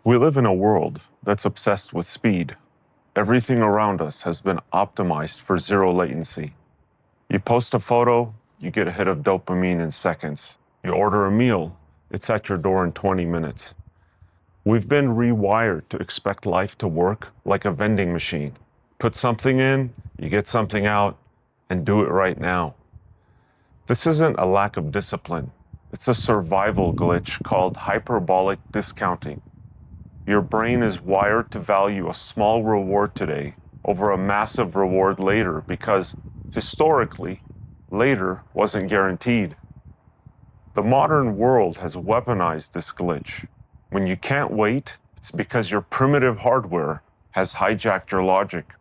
We live in a world that's obsessed with speed. Everything around us has been optimized for zero latency. You post a photo, you get a hit of dopamine in seconds. You order a meal, it's at your door in 20 minutes. We've been rewired to expect life to work like a vending machine. Put something in, you get something out, and do it right now. This isn't a lack of discipline. It's a survival glitch called hyperbolic discounting. Your brain is wired to value a small reward today over a massive reward later because, historically, later wasn't guaranteed. The modern world has weaponized this glitch. When you can't wait, it's because your primitive hardware has hijacked your logic.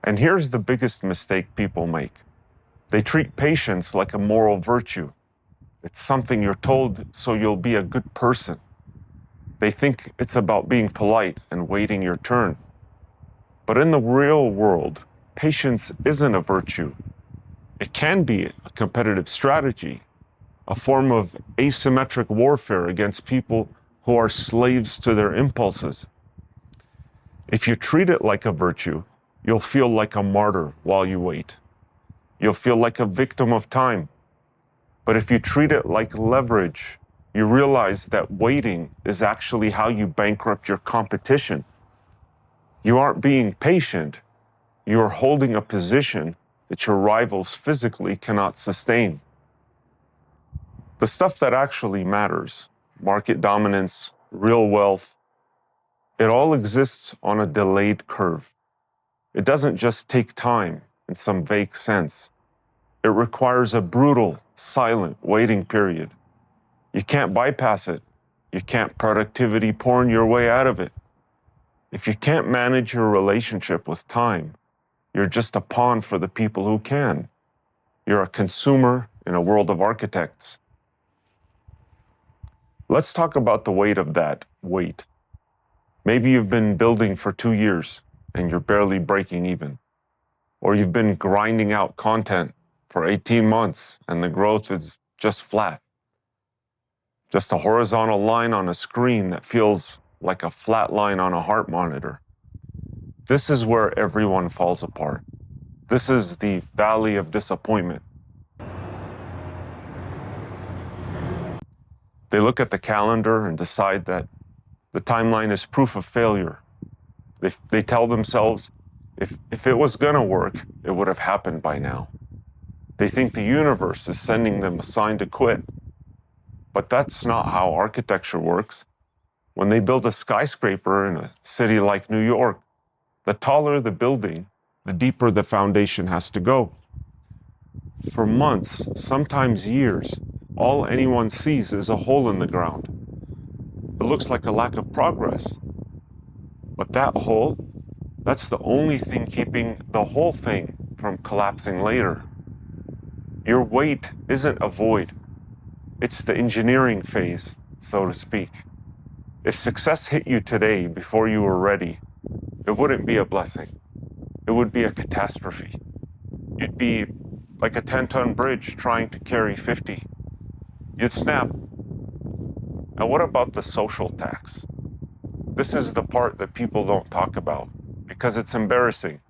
And here's the biggest mistake people make. They treat patience like a moral virtue. It's something you're told so you'll be a good person. They think it's about being polite and waiting your turn. But in the real world, patience isn't a virtue. It can be a competitive strategy, a form of asymmetric warfare against people who are slaves to their impulses. If you treat it like a virtue, you'll feel like a martyr while you wait. You'll feel like a victim of time. But if you treat it like leverage, you realize that waiting is actually how you bankrupt your competition. You aren't being patient, you are holding a position that your rivals physically cannot sustain. The stuff that actually matters, market dominance, real wealth, it all exists on a delayed curve. It doesn't just take time in some vague sense. It requires a brutal, silent waiting period. You can't bypass it. You can't productivity porn your way out of it. If you can't manage your relationship with time, you're just a pawn for the people who can. You're a consumer in a world of architects. Let's talk about the weight of that wait. Maybe you've been building for 2 years and you're barely breaking even. Or you've been grinding out content for 18 months and the growth is just flat. Just a horizontal line on a screen that feels like a flat line on a heart monitor. This is where everyone falls apart. This is the valley of disappointment. They look at the calendar and decide that the timeline is proof of failure. They tell themselves, if it was gonna work, it would have happened by now. They think the universe is sending them a sign to quit. But that's not how architecture works. When they build a skyscraper in a city like New York, the taller the building, the deeper the foundation has to go. For months, sometimes years, all anyone sees is a hole in the ground. It looks like a lack of progress. But that hole, that's the only thing keeping the whole thing from collapsing later. Your wait isn't a void. It's the engineering phase, so to speak. If success hit you today before you were ready, it wouldn't be a blessing. It would be a catastrophe. You'd be like a 10-ton bridge trying to carry 50. You'd snap. And what about the social tax? This is the part that people don't talk about because it's embarrassing.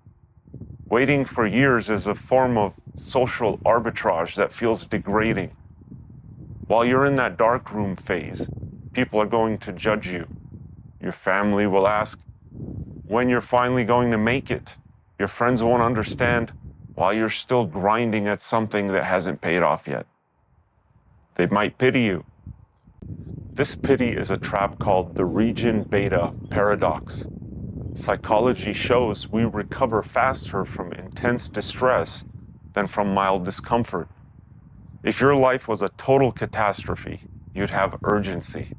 Waiting for years is a form of social arbitrage that feels degrading. While you're in that dark room phase, people are going to judge you. Your family will ask when you're finally going to make it. Your friends won't understand while you're still grinding at something that hasn't paid off yet. They might pity you. This pity is a trap called the region beta paradox. Psychology shows we recover faster from intense distress than from mild discomfort. If your life was a total catastrophe, you'd have urgency.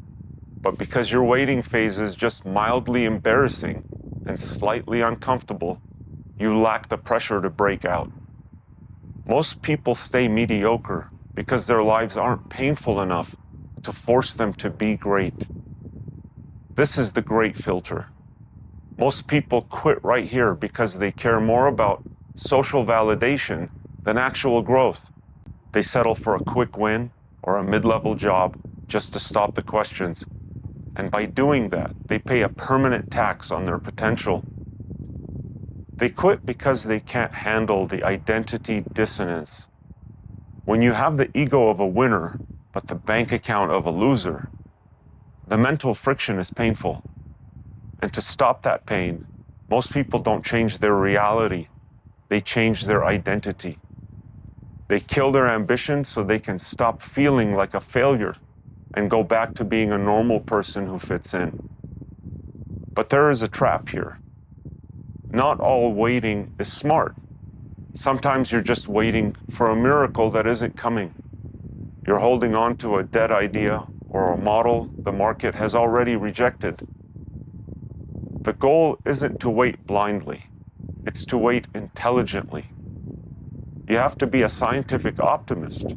But because your waiting phase is just mildly embarrassing and slightly uncomfortable, you lack the pressure to break out. Most people stay mediocre because their lives aren't painful enough to force them to be great. This is the great filter. Most people quit right here because they care more about social validation than actual growth. They settle for a quick win or a mid-level job just to stop the questions. And by doing that, they pay a permanent tax on their potential. They quit because they can't handle the identity dissonance. When you have the ego of a winner, but the bank account of a loser, the mental friction is painful. And to stop that pain, most people don't change their reality. They change their identity. They kill their ambition so they can stop feeling like a failure and go back to being a normal person who fits in. But there is a trap here. Not all waiting is smart. Sometimes you're just waiting for a miracle that isn't coming. You're holding on to a dead idea or a model the market has already rejected. The goal isn't to wait blindly. It's to wait intelligently. You have to be a scientific optimist.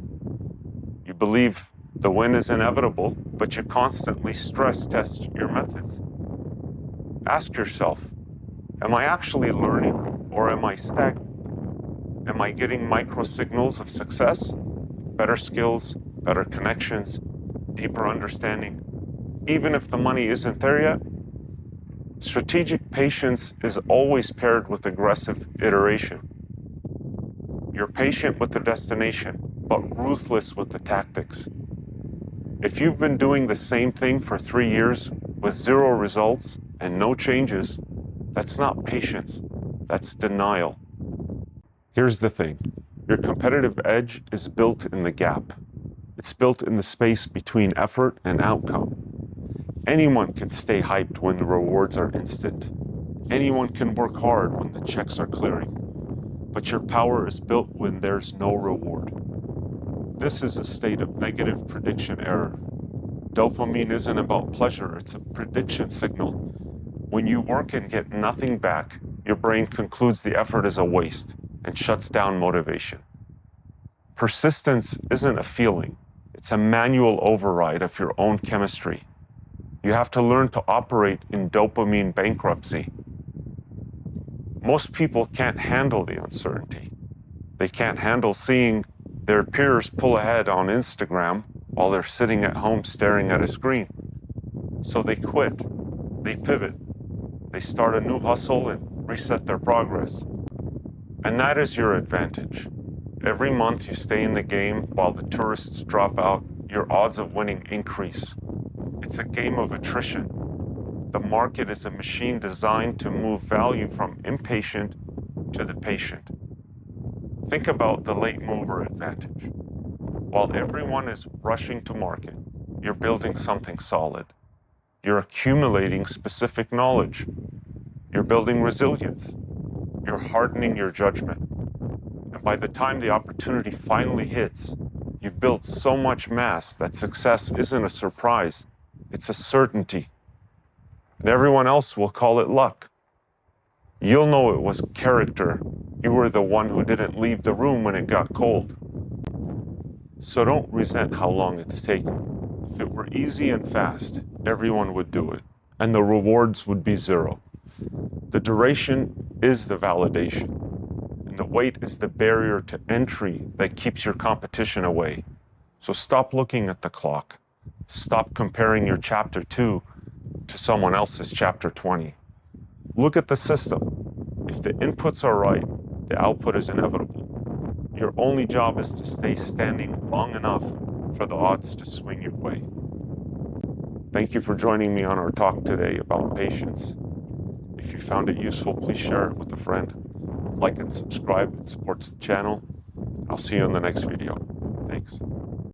You believe the win is inevitable, but you constantly stress test your methods. Ask yourself, am I actually learning or am I stagnant? Am I getting micro signals of success? Better skills, better connections, deeper understanding, even if the money isn't there yet? Strategic patience is always paired with aggressive iteration. You're patient with the destination, but ruthless with the tactics. If you've been doing the same thing for 3 years with 0 results and no changes, that's not patience, that's denial. Here's the thing, your competitive edge is built in the gap. It's built in the space between effort and outcome. Anyone can stay hyped when the rewards are instant. Anyone can work hard when the checks are clearing. But your power is built when there's no reward. This is a state of negative prediction error. Dopamine isn't about pleasure, it's a prediction signal. When you work and get nothing back, your brain concludes the effort is a waste and shuts down motivation. Persistence isn't a feeling, it's a manual override of your own chemistry. You have to learn to operate in dopamine bankruptcy. Most people can't handle the uncertainty. They can't handle seeing their peers pull ahead on Instagram while they're sitting at home staring at a screen. So they quit, they pivot, they start a new hustle and reset their progress. And that is your advantage. Every month you stay in the game while the tourists drop out, your odds of winning increase. It's a game of attrition. The market is a machine designed to move value from impatient to the patient. Think about the late mover advantage. While everyone is rushing to market, you're building something solid. You're accumulating specific knowledge. You're building resilience. You're hardening your judgment. And by the time the opportunity finally hits, you've built so much mass that success isn't a surprise, it's a certainty. And everyone else will call it luck. You'll know it was character. You were the one who didn't leave the room when it got cold. So don't resent how long it's taken. If it were easy and fast, everyone would do it, and the rewards would be 0. The duration is the validation, and the wait is the barrier to entry that keeps your competition away. So stop looking at the clock. Stop comparing your chapter 2 to someone else's chapter 20. Look at the system. If the inputs are right, the output is inevitable. Your only job is to stay standing long enough for the odds to swing your way. Thank you for joining me on our talk today about patience. If you found it useful, please share it with a friend. Like and subscribe, it supports the channel. I'll see you in the next video. Thanks.